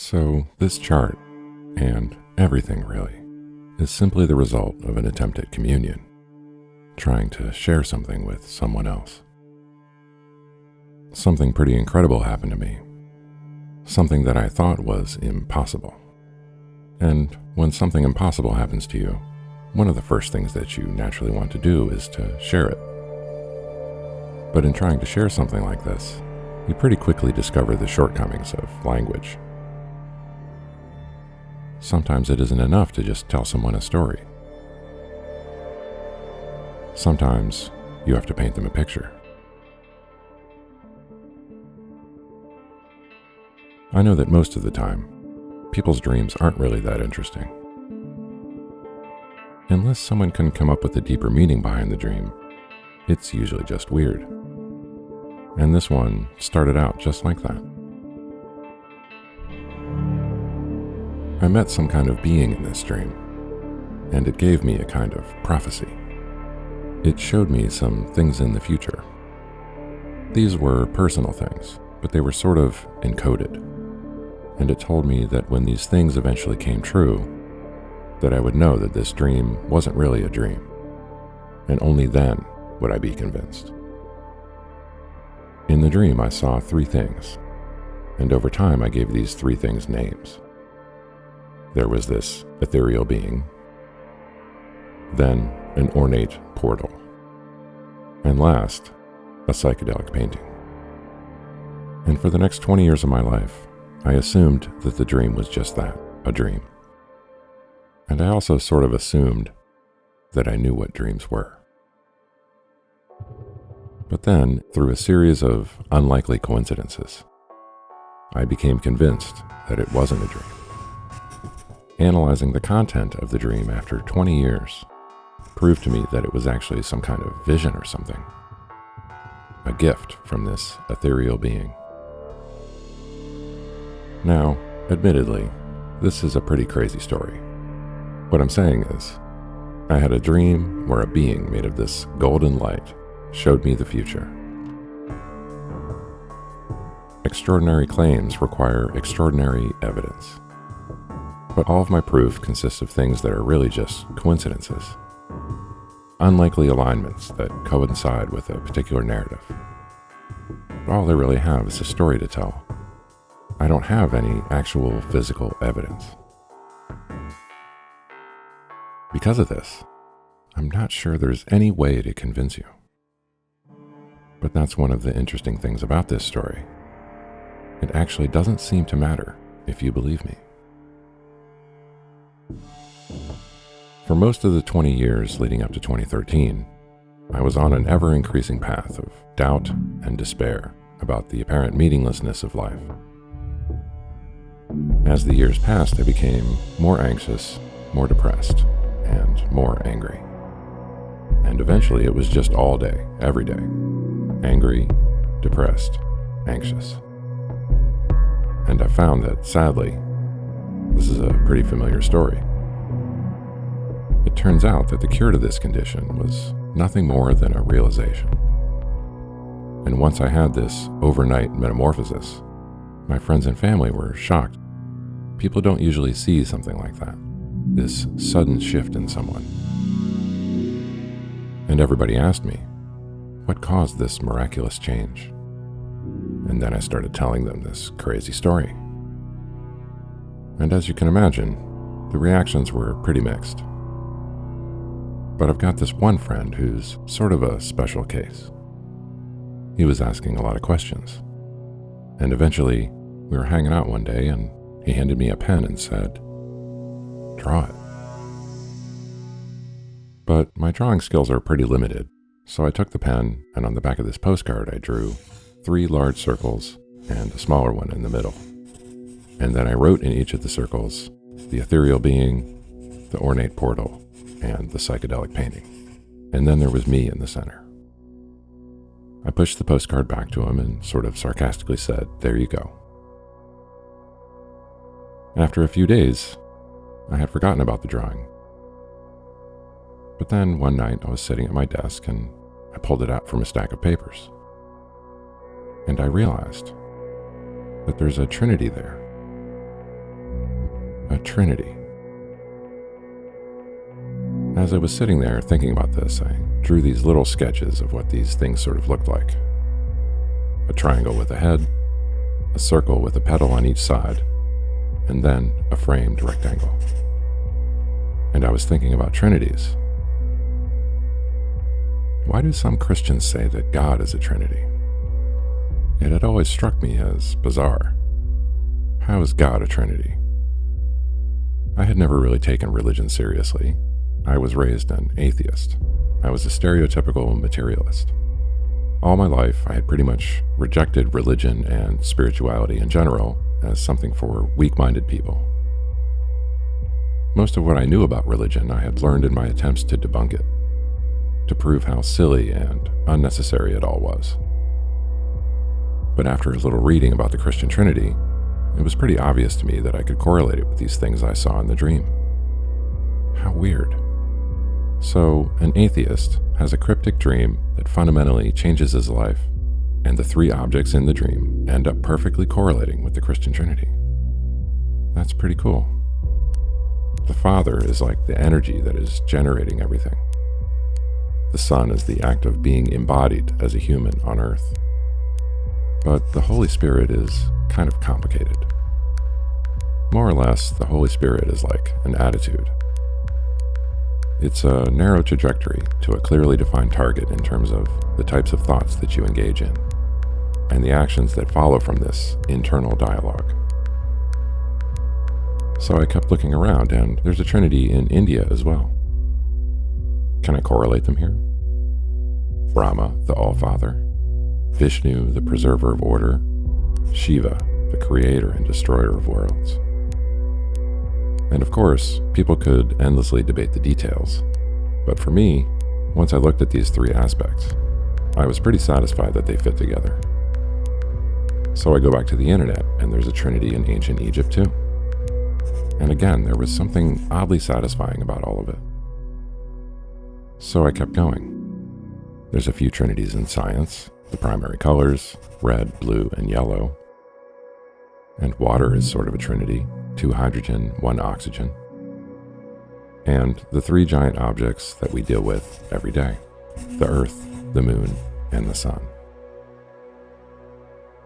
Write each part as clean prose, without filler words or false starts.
So this chart, and everything really, is simply the result of an attempt at communion, trying to share something with someone else. Something pretty incredible happened to me, something that I thought was impossible. And when something impossible happens to you, one of the first things that you naturally want to do is to share it. But in trying to share something like this, you pretty quickly discover the shortcomings of language. Sometimes it isn't enough to just tell someone a story. Sometimes you have to paint them a picture. I know that most of the time, people's dreams aren't really that interesting. Unless someone can come up with a deeper meaning behind the dream, it's usually just weird. And this one started out just like that. I met some kind of being in this dream, and it gave me a kind of prophecy. It showed me some things in the future. These were personal things, but they were sort of encoded. And it told me that when these things eventually came true, that I would know that this dream wasn't really a dream, and only then would I be convinced. In the dream, I saw 3 things, and over time I gave these 3 things names. There was this ethereal being, then an ornate portal, and last, a psychedelic painting. And for the next 20 years of my life, I assumed that the dream was just that, a dream. And I also sort of assumed that I knew what dreams were. But then, through a series of unlikely coincidences, I became convinced that it wasn't a dream. Analyzing the content of the dream after 20 years proved to me that it was actually some kind of vision or something, a gift from this ethereal being. Now, admittedly, this is a pretty crazy story. What I'm saying is, I had a dream where a being made of this golden light showed me the future. Extraordinary claims require extraordinary evidence. But all of my proof consists of things that are really just coincidences. Unlikely alignments that coincide with a particular narrative. All I really have is a story to tell. I don't have any actual physical evidence. Because of this, I'm not sure there's any way to convince you. But that's one of the interesting things about this story. It actually doesn't seem to matter if you believe me. For most of the 20 years leading up to 2013, I was on an ever-increasing path of doubt and despair about the apparent meaninglessness of life. As the years passed, I became more anxious, more depressed, and more angry. And eventually it was just all day, every day. Angry, depressed, anxious. And I found that, sadly, this is a pretty familiar story. It turns out that the cure to this condition was nothing more than a realization. And once I had this overnight metamorphosis, my friends and family were shocked. People don't usually see something like that, this sudden shift in someone. And everybody asked me, what caused this miraculous change? And then I started telling them this crazy story. And as you can imagine, the reactions were pretty mixed. But I've got this one friend who's sort of a special case. He was asking a lot of questions. And eventually, we were hanging out one day and he handed me a pen and said, "Draw it." But my drawing skills are pretty limited, so I took the pen and on the back of this postcard I drew 3 large circles and a smaller one in the middle. And then I wrote in each of the circles the ethereal being, the ornate portal, and the psychedelic painting. And then there was me in the center. I pushed the postcard back to him and sort of sarcastically said, "There you go." After a few days, I had forgotten about the drawing. But then one night I was sitting at my desk and I pulled it out from a stack of papers. And I realized that there's a Trinity there. a Trinity. As I was sitting there thinking about this, I drew these little sketches of what these things sort of looked like. A triangle with a head, a circle with a petal on each side, and then a framed rectangle. And I was thinking about Trinities. Why do some Christians say that God is a Trinity? It had always struck me as bizarre. How is God a Trinity? I had never really taken religion seriously. I was raised an atheist. I was a stereotypical materialist. All my life, I had pretty much rejected religion and spirituality in general as something for weak-minded people. Most of what I knew about religion I had learned in my attempts to debunk it, to prove how silly and unnecessary it all was. But after a little reading about the Christian Trinity, it was pretty obvious to me that I could correlate it with these things I saw in the dream. How weird. So, an atheist has a cryptic dream that fundamentally changes his life, and the three objects in the dream end up perfectly correlating with the Christian Trinity. That's pretty cool. The Father is like the energy that is generating everything. The Son is the act of being embodied as a human on earth. But the Holy Spirit is kind of complicated. More or less, the Holy Spirit is like an attitude. It's a narrow trajectory to a clearly defined target in terms of the types of thoughts that you engage in, and the actions that follow from this internal dialogue. So I kept looking around, and there's a Trinity in India as well. Can I correlate them here? Brahma, the All-Father, Vishnu, the preserver of order, Shiva, the creator and destroyer of worlds. And of course, people could endlessly debate the details. But for me, once I looked at these three aspects, I was pretty satisfied that they fit together. So I go back to the internet, and there's a Trinity in ancient Egypt too. And again, there was something oddly satisfying about all of it. So I kept going. There's a few Trinities in science, the primary colors, red, blue, and yellow. And water is sort of a Trinity, 2 hydrogen, 1 oxygen. And the three giant objects that we deal with every day, the Earth, the Moon, and the Sun.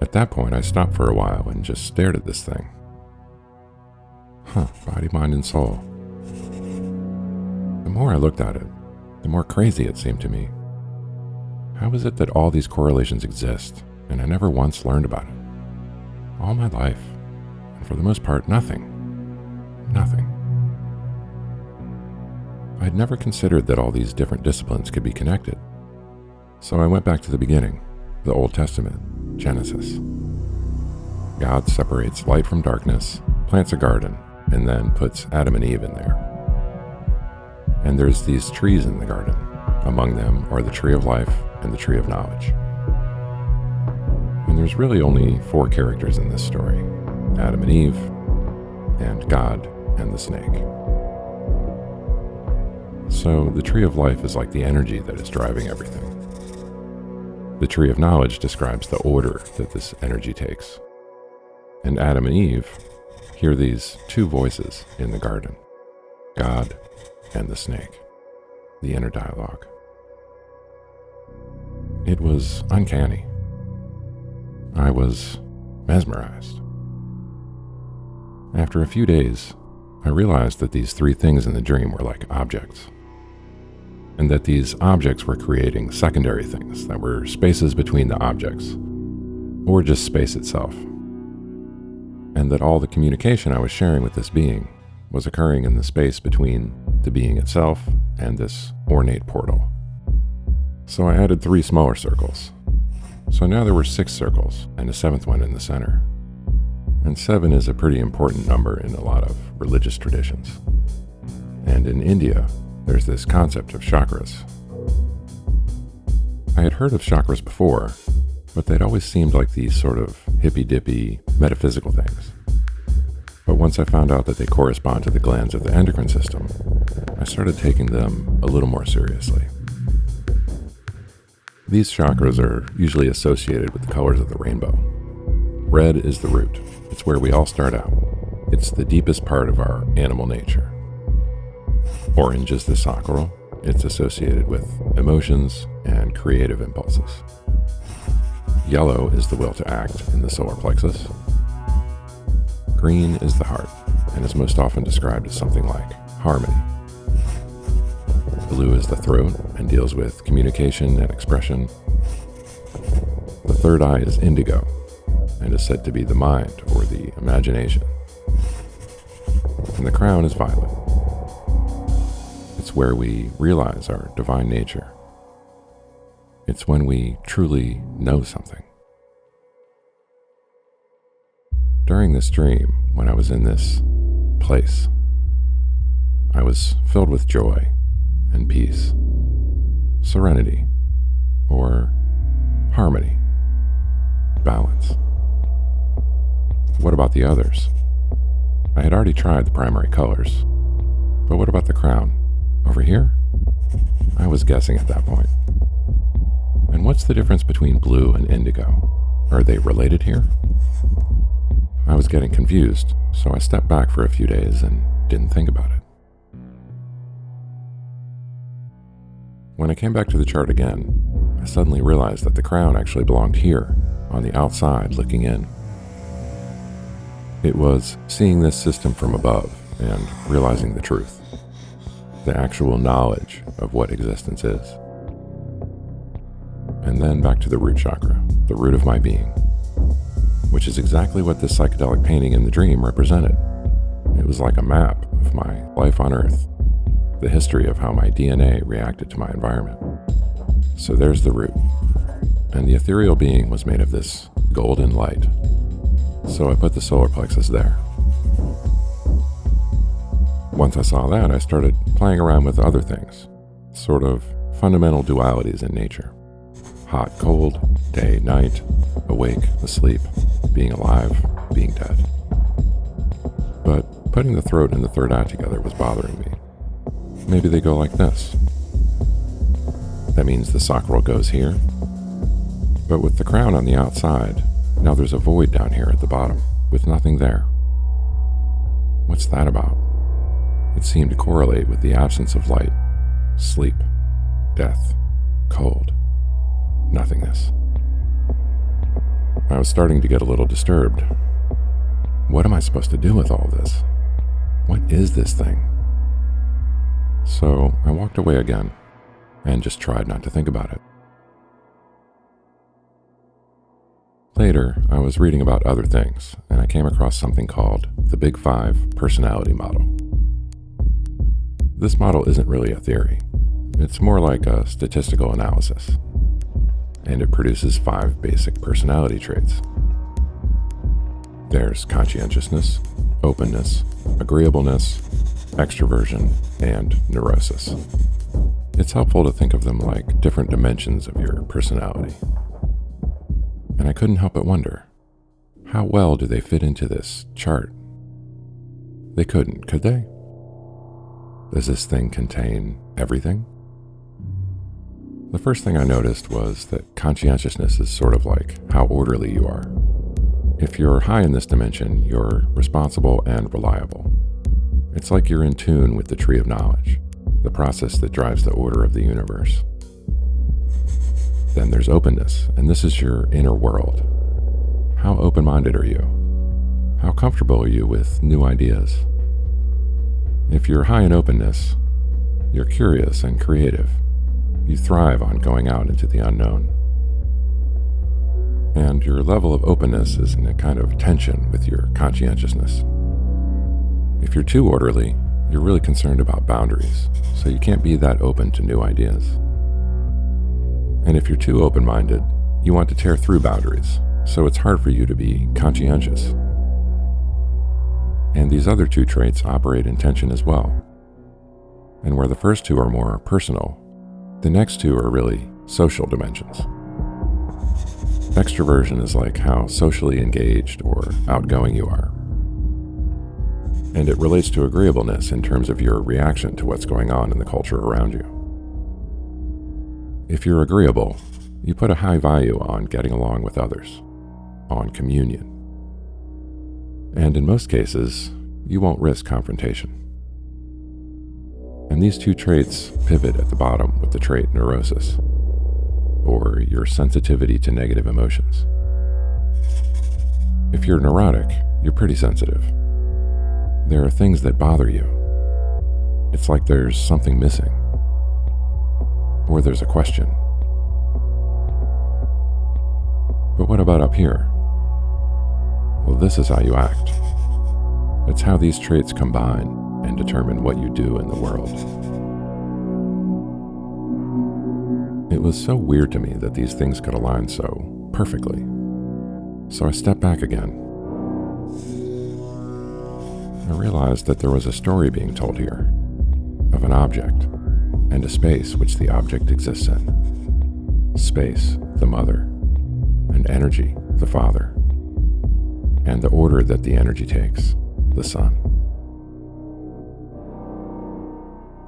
At that point, I stopped for a while and just stared at this thing. Body, mind, and soul. The more I looked at it, the more crazy it seemed to me. How is it that all these correlations exist, and I never once learned about it? All my life, and for the most part, nothing. Nothing. I'd never considered that all these different disciplines could be connected. So I went back to the beginning, the Old Testament, Genesis. God separates light from darkness, plants a garden, and then puts Adam and Eve in there. And there's these trees in the garden. Among them are the tree of life and the tree of knowledge. And there's really only 4 characters in this story: Adam and Eve, and God, and the snake. So the tree of life is like the energy that is driving everything. The tree of knowledge describes the order that this energy takes. And Adam and Eve hear these 2 voices in the garden: God and the snake, the inner dialogue. It was uncanny. I was mesmerized. After a few days, I realized that these 3 things in the dream were like objects, and that these objects were creating secondary things that were spaces between the objects, or just space itself, and that all the communication I was sharing with this being was occurring in the space between the being itself and this ornate portal. So I added 3 smaller circles. So now there were 6 circles and a 7th one in the center. And 7 is a pretty important number in a lot of religious traditions. And in India, there's this concept of chakras. I had heard of chakras before, but they'd always seemed like these sort of hippy-dippy metaphysical things. But once I found out that they correspond to the glands of the endocrine system, I started taking them a little more seriously. These chakras are usually associated with the colors of the rainbow. Red is the root. It's where we all start out. It's the deepest part of our animal nature. Orange is the sacral. It's associated with emotions and creative impulses. Yellow is the will to act in the solar plexus. Green is the heart and is most often described as something like harmony. Blue is the throat and deals with communication and expression. The third eye is indigo and is said to be the mind or the imagination. And the crown is violet. It's where we realize our divine nature. It's when we truly know something. During this dream, when I was in this place, I was filled with joy and peace, serenity, or harmony, balance. What about the others? I had already tried the primary colors, but what about the crown? Over here? I was guessing at that point. And what's the difference between blue and indigo? Are they related here? I was getting confused, so I stepped back for a few days and didn't think about it. When I came back to the chart again, I suddenly realized that the crown actually belonged here, on the outside looking in. It was seeing this system from above and realizing the truth, the actual knowledge of what existence is. And then back to the root chakra, the root of my being, which is exactly what this psychedelic painting in the dream represented. It was like a map of my life on Earth, the history of how my DNA reacted to my environment. So there's the root, and the ethereal being was made of this golden light. So I put the solar plexus there. Once I saw that, I started playing around with other things, sort of fundamental dualities in nature. Hot, cold, day, night, awake, asleep, being alive, being dead. But putting the throat and the third eye together was bothering me. Maybe they go like this. That means the sacral goes here. But with the crown on the outside, now there's a void down here at the bottom, with nothing there. What's that about? It seemed to correlate with the absence of light, sleep, death, cold, nothingness. I was starting to get a little disturbed. What am I supposed to do with all this? What is this thing? So I walked away again and just tried not to think about it. Later, I was reading about other things, and I came across something called the Big Five personality model. This model isn't really a theory. It's more like a statistical analysis, and it produces 5 basic personality traits. There's conscientiousness, openness, agreeableness, extroversion, and neurosis. It's helpful to think of them like different dimensions of your personality. And I couldn't help but wonder, how well do they fit into this chart? They couldn't, could they? Does this thing contain everything? The first thing I noticed was that conscientiousness is sort of like how orderly you are. If you're high in this dimension, you're responsible and reliable. It's like you're in tune with the tree of knowledge, the process that drives the order of the universe. Then there's openness, and this is your inner world. How open-minded are you? How comfortable are you with new ideas? If you're high in openness, you're curious and creative. You thrive on going out into the unknown. And your level of openness is in a kind of tension with your conscientiousness. If you're too orderly, you're really concerned about boundaries, so you can't be that open to new ideas. And if you're too open-minded, you want to tear through boundaries, so it's hard for you to be conscientious. And these other 2 traits operate in tension as well. And where the first 2 are more personal, the next 2 are really social dimensions. Extroversion is like how socially engaged or outgoing you are. And it relates to agreeableness in terms of your reaction to what's going on in the culture around you. If you're agreeable, you put a high value on getting along with others, on communion. And in most cases, you won't risk confrontation. And these two traits pivot at the bottom with the trait neurosis, or your sensitivity to negative emotions. If you're neurotic, you're pretty sensitive. There are things that bother you. It's like there's something missing, or there's a question. But what about up here? Well, this is how you act. It's how these traits combine and determine what you do in the world. It was so weird to me that these things could align so perfectly. So I stepped back again. I realized that there was a story being told here of an object and a space which the object exists in. Space, the mother, and energy, the father, and the order that the energy takes, the son.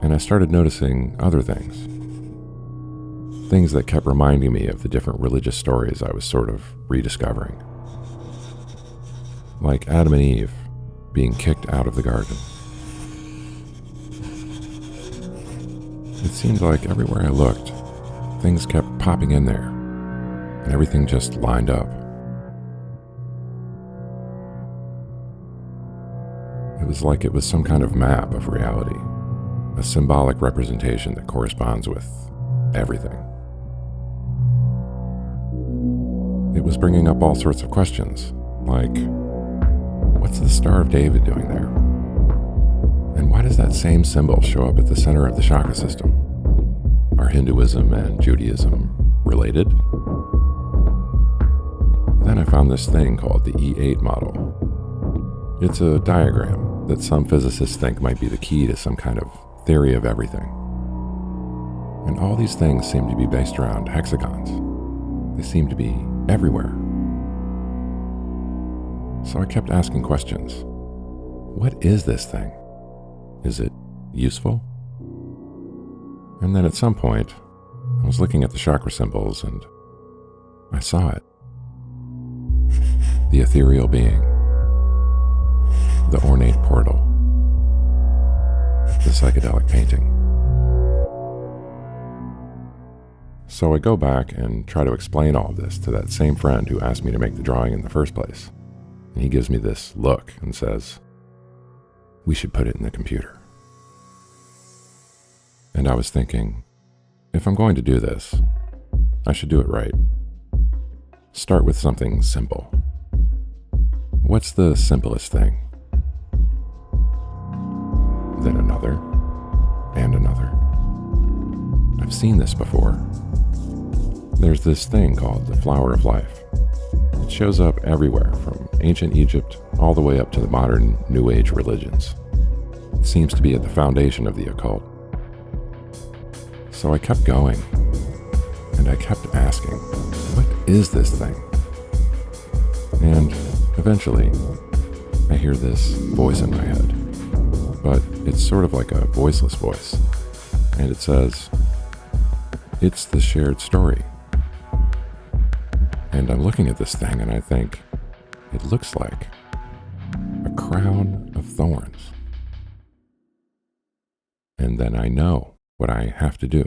And I started noticing other things that kept reminding me of the different religious stories I was sort of rediscovering. Like Adam and Eve being kicked out of the garden. It seemed like everywhere I looked, things kept popping in there, and everything just lined up. It was like it was some kind of map of reality, a symbolic representation that corresponds with everything. It was bringing up all sorts of questions, like, what's the Star of David doing there? And why does that same symbol show up at the center of the chakra system? Are Hinduism and Judaism related? Then I found this thing called the E8 model. It's a diagram that some physicists think might be the key to some kind of theory of everything. And all these things seem to be based around hexagons. They seem to be everywhere. So I kept asking questions. What is this thing? Is it useful? And then at some point, I was looking at the chakra symbols and I saw it. The ethereal being. The ornate portal. The psychedelic painting. So I go back and try to explain all of this to that same friend who asked me to make the drawing in the first place. And he gives me this look and says, "We should put it in the computer." And I was thinking, if I'm going to do this, I should do it right. Start with something simple. What's the simplest thing? Then another, and another. I've seen this before. There's this thing called the flower of life. It shows up everywhere, from ancient Egypt all the way up to the modern New Age religions. It seems to be at the foundation of the occult. So I kept going, and I kept asking, what is this thing? And eventually, I hear this voice in my head, but it's sort of like a voiceless voice, and it says, "It's the shared story." And I'm looking at this thing and I think, it looks like a crown of thorns. And then I know what I have to do.